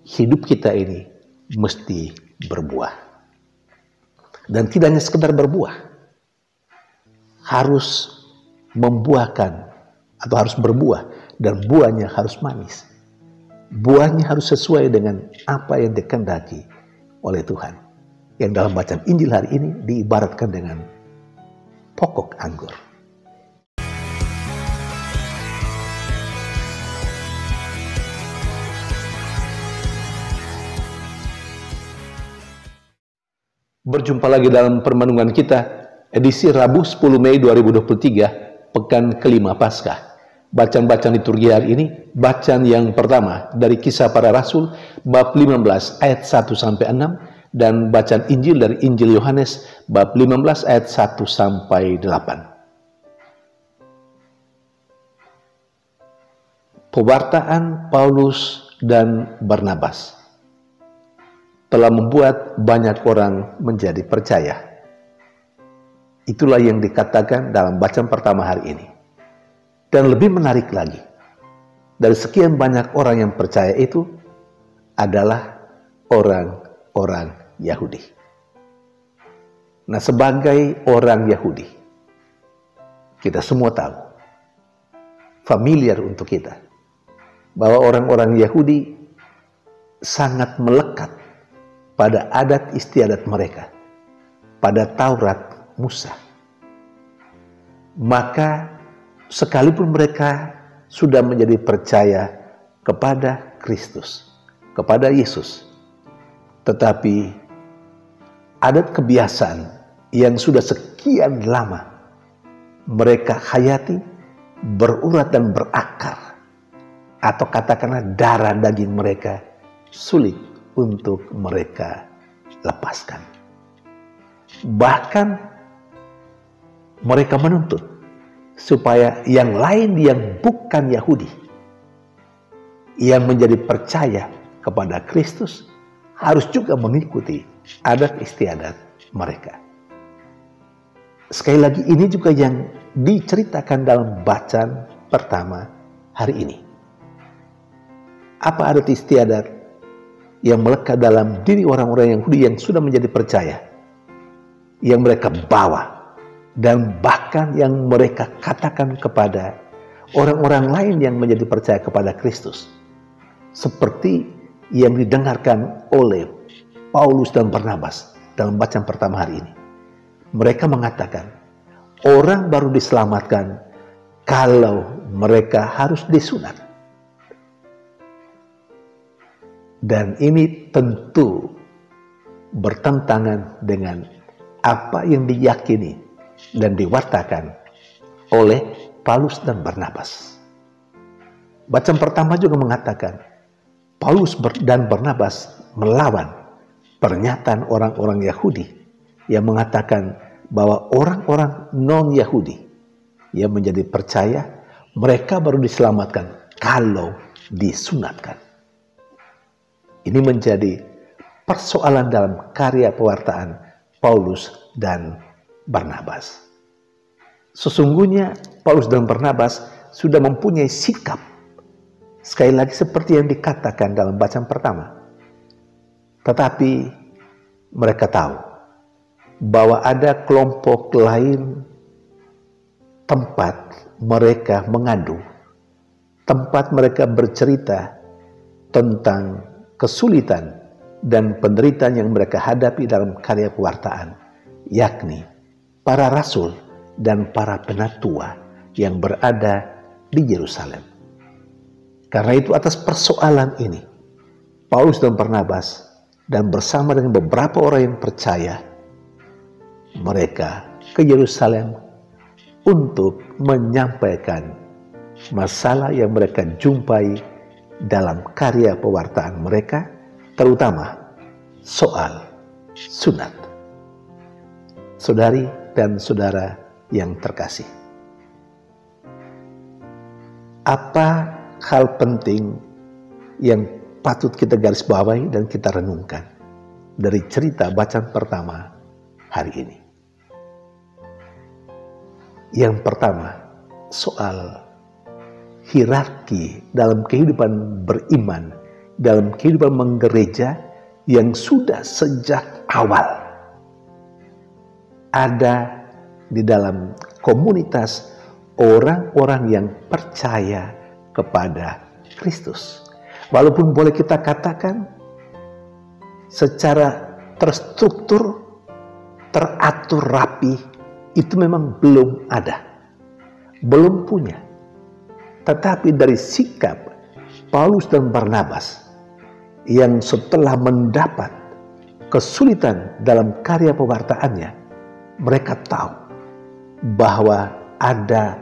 hidup kita ini mesti berbuah. Dan tidak hanya sekedar berbuah, harus membuahkan atau harus berbuah, dan buahnya harus manis. Buahnya harus sesuai dengan apa yang dikehendaki oleh Tuhan. Yang dalam bacaan Injil hari ini diibaratkan dengan pokok anggur. Berjumpa lagi dalam permenungan kita, edisi Rabu 10 Mei 2023, pekan kelima Paskah. Bacaan-bacaan liturgi hari ini, bacaan yang pertama dari Kisah Para Rasul, bab 15 ayat 1-6, dan bacaan Injil dari Injil Yohanes, bab 15 ayat 1-8. Pewartaan Paulus dan Barnabas telah membuat banyak orang menjadi percaya. Itulah yang dikatakan dalam bacaan pertama hari ini. Dan lebih menarik lagi, dari sekian banyak orang yang percaya itu adalah orang-orang Yahudi. Nah, sebagai orang Yahudi, kita semua tahu, familiar untuk kita, bahwa orang-orang Yahudi sangat melekat pada adat istiadat mereka, pada Taurat Musa. Maka sekalipun mereka sudah menjadi percaya kepada Kristus, kepada Yesus, tetapi adat kebiasaan yang sudah sekian lama mereka hayati berurat dan berakar, atau katakanlah darah daging mereka sulit untuk mereka lepaskan. Bahkan mereka menuntut supaya yang lain yang bukan Yahudi, yang menjadi percaya kepada Kristus, harus juga mengikuti adat istiadat mereka. Sekali lagi, ini juga yang diceritakan dalam bacaan pertama hari ini. Apa adat istiadat yang melekat dalam diri orang-orang Yahudi yang sudah menjadi percaya, yang mereka bawa, dan bahkan yang mereka katakan kepada orang-orang lain yang menjadi percaya kepada Kristus, seperti yang didengarkan oleh Paulus dan Barnabas dalam bacaan pertama hari ini. Mereka mengatakan orang baru diselamatkan kalau mereka harus disunat. Dan ini tentu bertentangan dengan apa yang diyakini dan diwartakan oleh Paulus dan Barnabas. Bacaan pertama juga mengatakan Paulus dan Barnabas melawan pernyataan orang-orang Yahudi yang mengatakan bahwa orang-orang non-Yahudi yang menjadi percaya, mereka baru diselamatkan kalau disunatkan. Ini menjadi persoalan dalam karya pewartaan Paulus dan Barnabas. Sesungguhnya Paulus dan Barnabas sudah mempunyai sikap, sekali lagi seperti yang dikatakan dalam bacaan pertama. Tetapi mereka tahu bahwa ada kelompok lain tempat mereka mengadu, tempat mereka bercerita tentang kesulitan dan penderitaan yang mereka hadapi dalam karya pewartaan, yakni para rasul dan para penatua yang berada di Yerusalem. Karena itu, atas persoalan ini, Paulus dan Barnabas dan bersama dengan beberapa orang yang percaya, mereka ke Yerusalem untuk menyampaikan masalah yang mereka jumpai dalam karya pewartaan mereka, terutama soal sunat. Saudari dan saudara yang terkasih, apa hal penting yang patut kita garis bawahi dan kita renungkan dari cerita bacaan pertama hari ini? Yang pertama, soal hierarki dalam kehidupan beriman dalam kehidupan menggereja yang sudah sejak awal ada di dalam komunitas orang-orang yang percaya kepada Kristus. Walaupun boleh kita katakan secara terstruktur, teratur rapi, itu memang belum ada, belum punya. Tetapi dari sikap Paulus dan Barnabas yang setelah mendapat kesulitan dalam karya pewartaannya, mereka tahu bahwa ada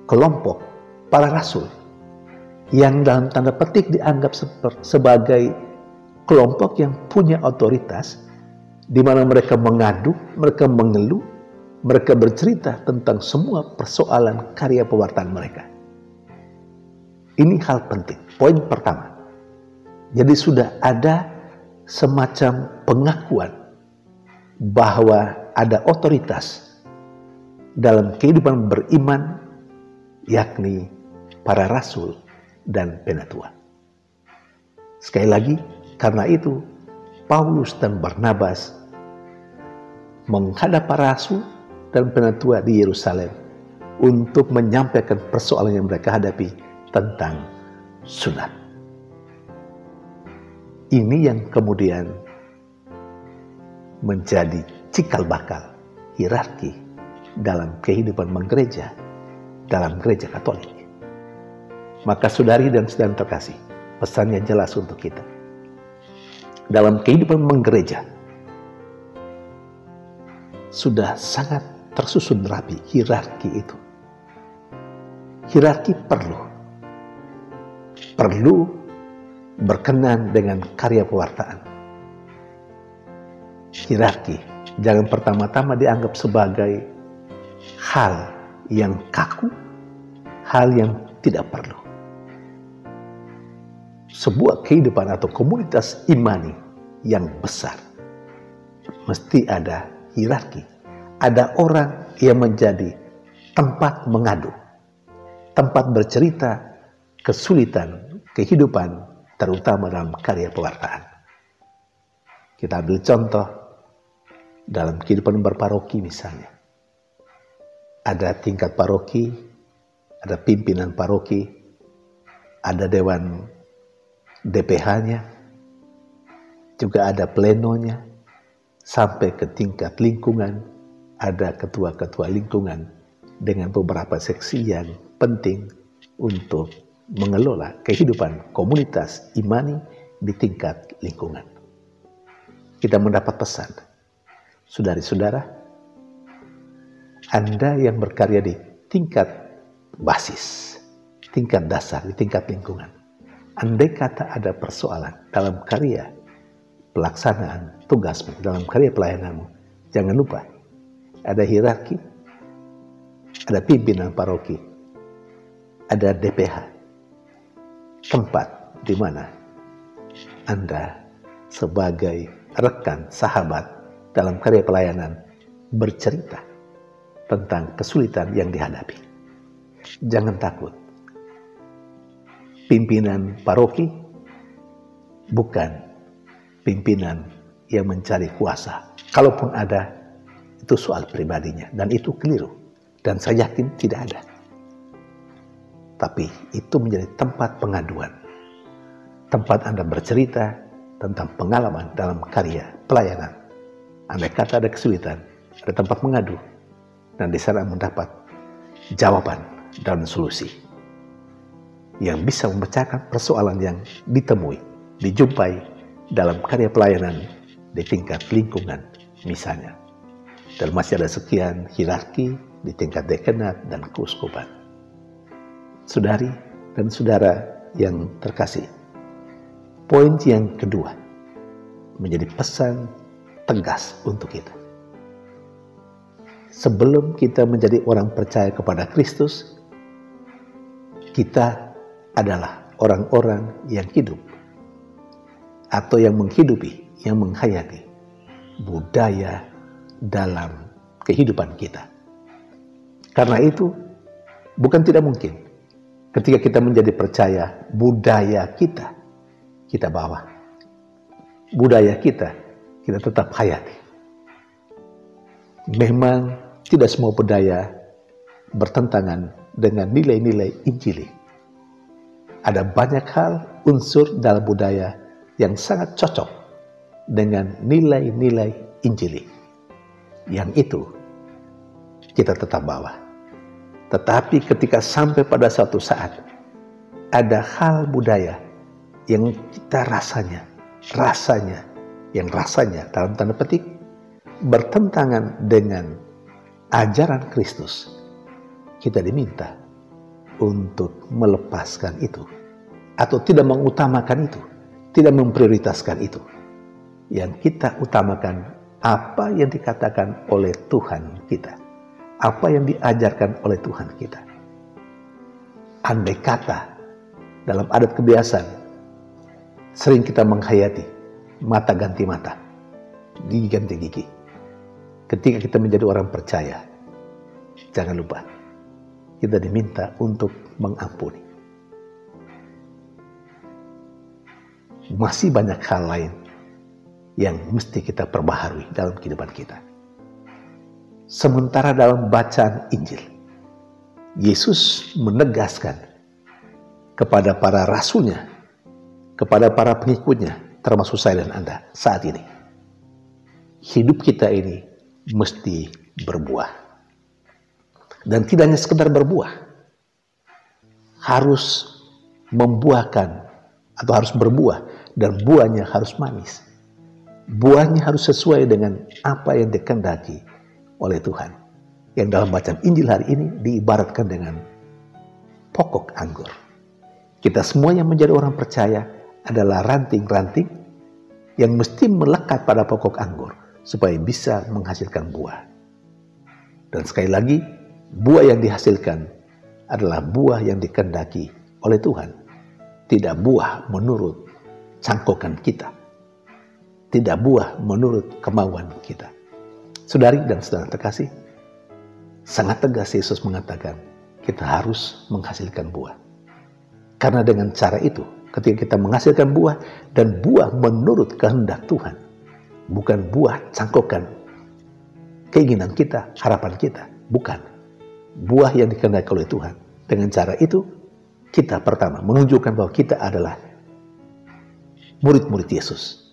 kelompok para rasul yang dalam tanda petik dianggap sebagai kelompok yang punya otoritas, di mana mereka mengadu, mereka mengeluh, mereka bercerita tentang semua persoalan karya pewartaan mereka. Ini hal penting, poin pertama. Jadi sudah ada semacam pengakuan bahwa ada otoritas dalam kehidupan beriman, yakni para rasul dan penatua. Sekali lagi, karena itu Paulus dan Barnabas menghadap para rasul dan penatua di Yerusalem untuk menyampaikan persoalan yang mereka hadapi tentang sunat. Ini yang kemudian menjadi cikal bakal hierarki dalam kehidupan menggereja dalam gereja Katolik. Maka saudari dan saudara terkasih, pesannya jelas untuk kita. Dalam kehidupan menggereja sudah sangat tersusun rapi hierarki itu. Hierarki perlu berkenan dengan karya pewartaan. Hierarki jangan pertama-tama dianggap sebagai hal yang kaku, hal yang tidak perlu. Sebuah kehidupan atau komunitas imani yang besar mesti ada hierarki. Ada orang yang menjadi tempat mengadu, tempat bercerita kesulitan kehidupan, terutama dalam karya pewartaan. Kita ambil contoh dalam kehidupan berparoki misalnya. Ada tingkat paroki, ada pimpinan paroki, ada dewan DPH-nya, juga ada plenonya, sampai ke tingkat lingkungan, ada ketua-ketua lingkungan dengan beberapa seksi yang penting untuk mengelola kehidupan komunitas imani di tingkat lingkungan. Kita mendapat pesan, saudari-saudara, Anda yang berkarya di tingkat basis, tingkat dasar, di tingkat lingkungan, andai kata ada persoalan dalam karya pelaksanaan tugasmu, dalam karya pelayananmu, jangan lupa ada hierarki, ada pimpinan paroki, ada DPH, tempat di mana Anda sebagai rekan, sahabat dalam karya pelayanan bercerita tentang kesulitan yang dihadapi. Jangan takut. Pimpinan paroki bukan pimpinan yang mencari kuasa. Kalaupun ada, itu soal pribadinya dan itu keliru. Dan saya yakin tidak ada. Tapi itu menjadi tempat pengaduan. Tempat Anda bercerita tentang pengalaman dalam karya pelayanan. Andai kata ada kesulitan, ada tempat mengadu. Dan di sana mendapat jawaban dan solusi yang bisa memecahkan persoalan yang ditemui, dijumpai dalam karya pelayanan di tingkat lingkungan misalnya. Dan masih ada sekian hierarki di tingkat dekanat dan keuskupan. Saudari dan saudara yang terkasih, poin yang kedua menjadi pesan tegas untuk kita. Sebelum kita menjadi orang percaya kepada Kristus, kita adalah orang-orang yang hidup atau yang menghidupi, yang menghayati budaya dalam kehidupan kita. Karena itu, bukan tidak mungkin ketika kita menjadi percaya, budaya kita, kita bawa. Budaya kita tetap hayati. Memang tidak semua budaya bertentangan dengan nilai-nilai Injili. Ada banyak hal, unsur dalam budaya yang sangat cocok dengan nilai-nilai Injili. Yang itu kita tetap bawa. Tetapi ketika sampai pada suatu saat, ada hal budaya yang kita rasanya dalam tanda petik bertentangan dengan ajaran Kristus, kita diminta untuk melepaskan itu atau tidak mengutamakan itu, tidak memprioritaskan itu. Yang kita utamakan apa yang dikatakan oleh Tuhan kita, apa yang diajarkan oleh Tuhan kita. Andai kata dalam adat kebiasaan sering kita menghayati mata ganti mata, gigi ganti gigi. Ketika kita menjadi orang percaya, jangan lupa kita diminta untuk mengampuni. Masih banyak hal lain yang mesti kita perbaharui dalam kehidupan kita. Sementara dalam bacaan Injil, Yesus menegaskan kepada para rasulnya, kepada para pengikutnya, termasuk saya dan Anda saat ini, hidup kita ini mesti berbuah. Dan tidak hanya sekedar berbuah, harus membuahkan atau harus berbuah, dan buahnya harus manis. Buahnya harus sesuai dengan apa yang dikehendaki oleh Tuhan. Yang dalam bacaan Injil hari ini diibaratkan dengan pokok anggur. Kita semua yang menjadi orang percaya adalah ranting-ranting yang mesti melekat pada pokok anggur supaya bisa menghasilkan buah. Dan sekali lagi, buah yang dihasilkan adalah buah yang dikehendaki oleh Tuhan. Tidak buah menurut cangkokan kita. Tidak buah menurut kemauan kita. Saudari dan saudara terkasih, sangat tegas Yesus mengatakan kita harus menghasilkan buah. Karena dengan cara itu, ketika kita menghasilkan buah dan buah menurut kehendak Tuhan, bukan buah cangkokan keinginan kita, harapan kita, bukan. Buah yang dikehendaki oleh Tuhan. Dengan cara itu, kita pertama menunjukkan bahwa kita adalah murid-murid Yesus.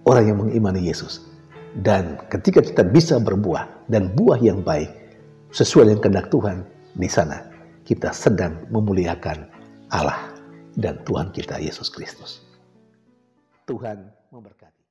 Orang yang mengimani Yesus. Dan ketika kita bisa berbuah dan buah yang baik sesuai dengan kehendak Tuhan, di sana kita sedang memuliakan Allah dan Tuhan kita Yesus Kristus. Tuhan memberkati.